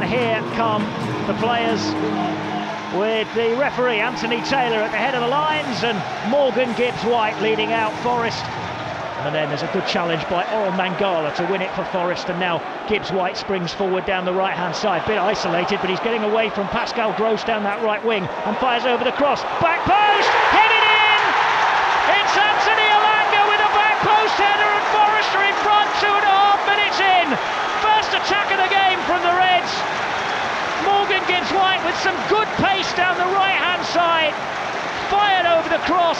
And here come the players with the referee Anthony Taylor at the head of the lines and Morgan Gibbs-White leading out Forest. And then there's a good challenge by Oral Mangala to win it for Forest, and now Gibbs-White springs forward down the right-hand side. Bit isolated, but he's getting away from Pascal Gross down that right wing and fires over the cross. Back post, headed in! It's Anthony Elanga with a back post header, and Forest are in front 2.5 minutes in. First attack of the game from the Reds. Morgan Gibbs-White with some good pace down the right-hand side. Fired over the cross,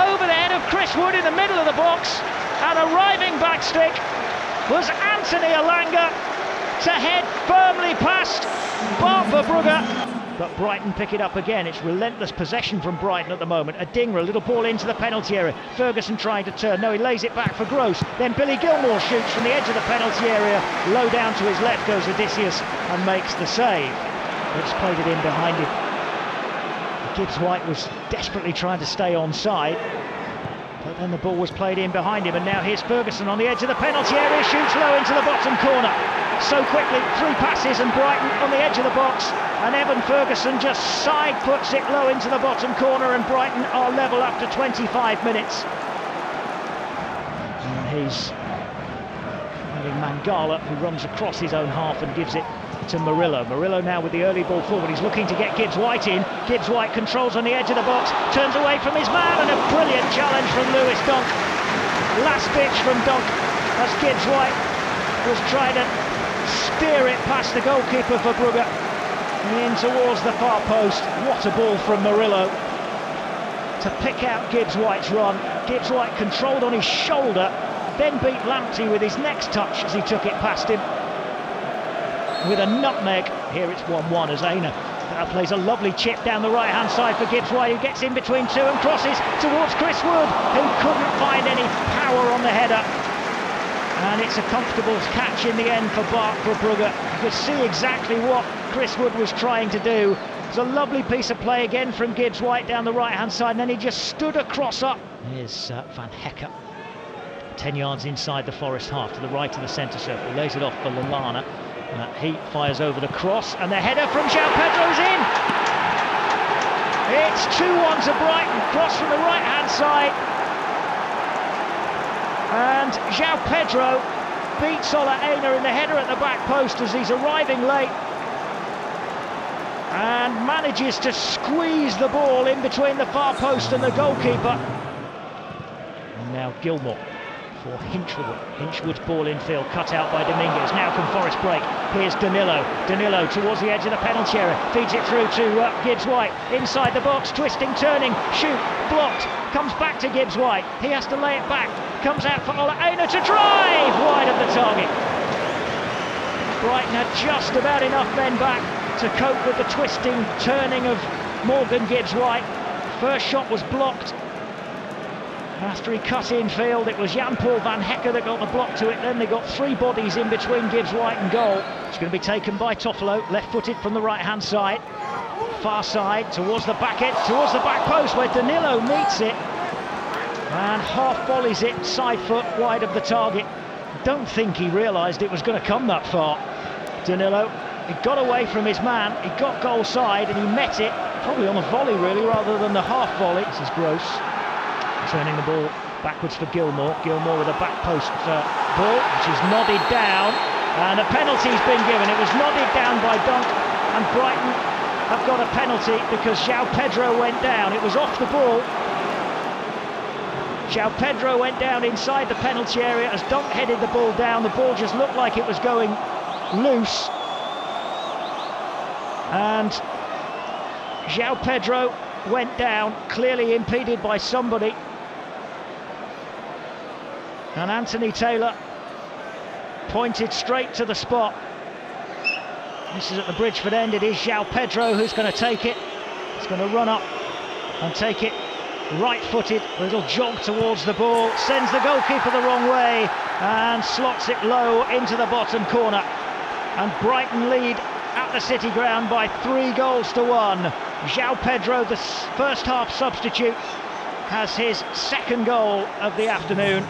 over the head of Chris Wood in the middle of the box. And arriving back stick was Anthony Elanga to head firmly past Bart Verbrugge. But Brighton pick it up again. It's relentless possession from Brighton at the moment. A dinger, a little ball into the penalty area. Ferguson trying to turn. No, he lays it back for Gross. Then Billy Gilmour shoots from the edge of the penalty area. Low down to his left goes Odysseus and makes the save. It's played it in behind him. Gibbs-White was desperately trying to stay onside. But then the ball was played in behind him, and now here's Ferguson on the edge of the penalty area, shoots low into the bottom corner. So quickly, 3 passes and Brighton on the edge of the box, and Evan Ferguson just side puts it low into the bottom corner, and Brighton are level after 25 minutes. And he's having Mangala, who runs across his own half and gives it to Murillo. Murillo now with the early ball forward. He's looking to get Gibbs-White in. Gibbs-White controls on the edge of the box, turns away from his man, and a brilliant challenge from Lewis Dunk. Last pitch from Dunk as Gibbs-White was trying to steer it past the goalkeeper for Brugge in towards the far post. What a ball from Murillo to pick out Gibbs-White's run. Gibbs-White controlled on his shoulder, then beat Lamptey with his next touch as he took it past him. With a nutmeg, here it's 1-1 as Aina plays a lovely chip down the right-hand side for Gibbs-White, who gets in between two and crosses towards Chris Wood, who couldn't find any power on the header. And it's a comfortable catch in the end for Bart Verbrugge. You could see exactly what Chris Wood was trying to do. It's a lovely piece of play again from Gibbs-White down the right-hand side, and then he just stood across up. Here's Van Hecke, 10 yards inside the Forest half, to the right of the centre circle, lays it off for Lallana. He fires over the cross, and the header from João Pedro's in. It's 2-1 to Brighton, cross from the right-hand side. And João Pedro beats Ola Aina in the header at the back post as he's arriving late. And manages to squeeze the ball in between the far post and the goalkeeper. And now Gilmour for Hinchwood's ball in field, cut out by Dominguez. Now can Forest break. Here's Danilo towards the edge of the penalty area, feeds it through to Gibbs-White, inside the box, twisting, turning, shoot, blocked, comes back to Gibbs-White, he has to lay it back, comes out for Ola Aina to drive wide of the target. Brighton had just about enough men back to cope with the twisting, turning of Morgan Gibbs-White. First shot was blocked. After he cut in field, it was Jan-Paul Van Hecke that got the block to it. Then they got 3 bodies in between Gibbs-White and goal. It's going to be taken by Toffolo, left-footed from the right-hand side. Far side, towards the back end, towards the back post, where Danilo meets it. And half volleys it, side foot, wide of the target. Don't think he realised it was going to come that far. Danilo, he got away from his man, he got goal side, and he met it, probably on a volley really, rather than the half volley. This is Gross. Turning the ball backwards for Gilmour. Gilmour with a back post ball, which is nodded down, and a penalty's been given. It was nodded down by Dunk, and Brighton have got a penalty because João Pedro went down. It was off the ball. João Pedro went down inside the penalty area as Dunk headed the ball down. The ball just looked like it was going loose, and João Pedro went down, clearly impeded by somebody. And Anthony Taylor pointed straight to the spot. This is at the Bridgeford end. It is João Pedro who's going to take it. He's going to run up and take it right-footed. A little jog towards the ball, sends the goalkeeper the wrong way and slots it low into the bottom corner. And Brighton lead at the City Ground by 3-1. João Pedro, the first half substitute, has his second goal of the afternoon.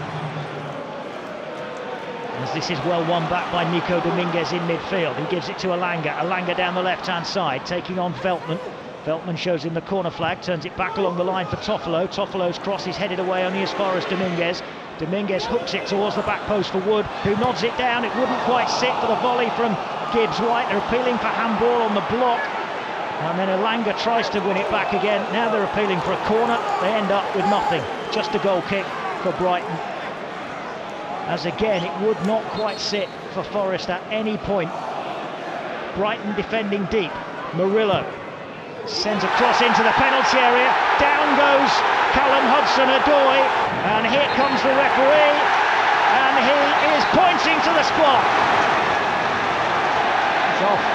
as this is well won back by Nico Dominguez in midfield. He gives it to Elanga down the left-hand side, taking on Veltman. Veltman shows him the corner flag, turns it back along the line for Toffolo. Toffolo's cross is headed away only as far as Dominguez. Dominguez hooks it towards the back post for Wood, who nods it down. It wouldn't quite sit for the volley from Gibbs-White. They're appealing for handball on the block. And then Elanga tries to win it back again. Now they're appealing for a corner. They end up with nothing. Just a goal kick for Brighton. As again, it would not quite sit for Forest at any point. Brighton defending deep. Murillo sends a cross into the penalty area. Down goes Callum Hudson-Odoi, and here comes the referee, and he is pointing to the spot.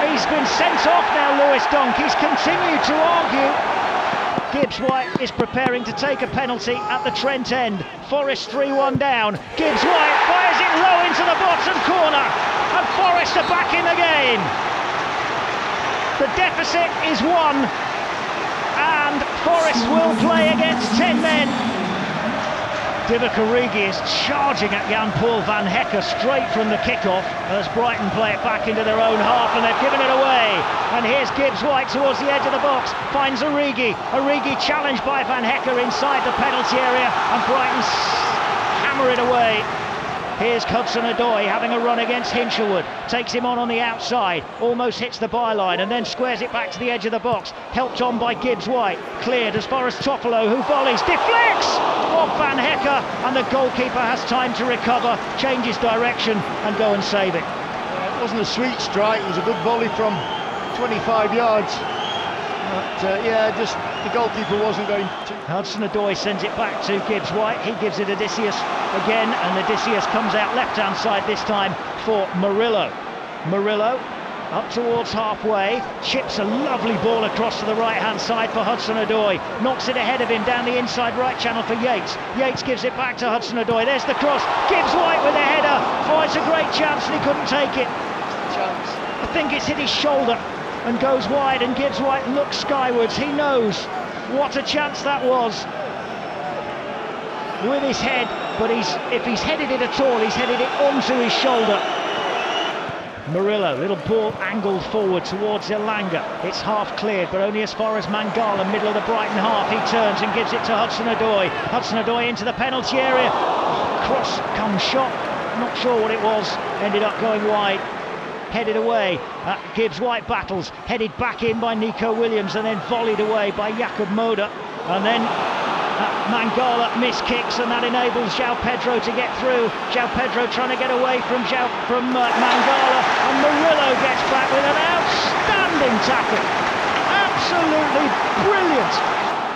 He's been sent off now, Lewis Dunk. He's continued to argue. Gibbs-White is preparing to take a penalty at the Trent end. Forest 3-1 down. Gibbs-White fires it low into the bottom corner, and Forest are back in the game. The deficit is 1, and Forest will play against 10 men. Divock Origi is charging at Jan-Paul van Hecke straight from the kickoff as Brighton play it back into their own half, and they've given it away. And here's Gibbs-White towards the edge of the box, finds Origi. Origi challenged by Van Hecke inside the penalty area, and Brighton hammer it away. Here's Hudson-Odoi having a run against Hinshelwood, takes him on the outside, almost hits the byline and then squares it back to the edge of the box, helped on by Gibbs-White, cleared as far as Toffolo, who volleys, deflects off Van Hecke, and the goalkeeper has time to recover, changes direction and go and save it. It wasn't a sweet strike, it was a good volley from 25 yards. But just the goalkeeper wasn't going to. Hudson-Odoi sends it back to Gibbs-White. He gives it Odysseus again, and Odysseus comes out left-hand side this time for Murillo. Murillo up towards halfway, chips a lovely ball across to the right-hand side for Hudson-Odoi. Knocks it ahead of him down the inside right channel for Yates. Yates gives it back to Hudson-Odoi. There's the cross. Gibbs-White with a header. Oh, it's a great chance, and he couldn't take it. I think it's hit his shoulder and goes wide, and Gibbs-White looks skywards. He knows what a chance that was with his head, but if he's headed it at all, he's headed it onto his shoulder. Murillo, little ball angled forward towards Elanga. It's half cleared, but only as far as Mangala, middle of the Brighton half. He turns and gives it to Hudson-Odoi. Hudson-Odoi into the penalty area. Cross comes shot, not sure what it was, ended up going wide. Headed away, Gibbs-White battles, headed back in by Nico Williams and then volleyed away by Jakob Moder, and then Mangala miskicks, and that enables João Pedro to get through. João Pedro trying to get away from Mangala, and Murillo gets back with an outstanding tackle, absolutely brilliant.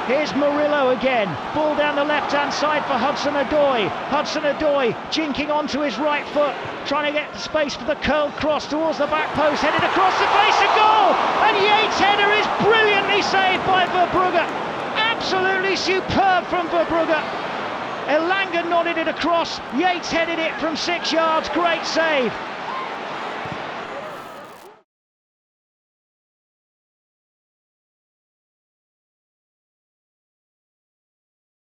Here's Murillo again, ball down the left-hand side for Hudson-Odoi. Hudson-Odoi jinking onto his right foot, trying to get space for the curled cross towards the back post, headed across the face of goal, and Yates' header is brilliantly saved by Verbrugge. Absolutely superb from Verbrugge. Elanga nodded it across, Yates headed it from 6 yards, great save.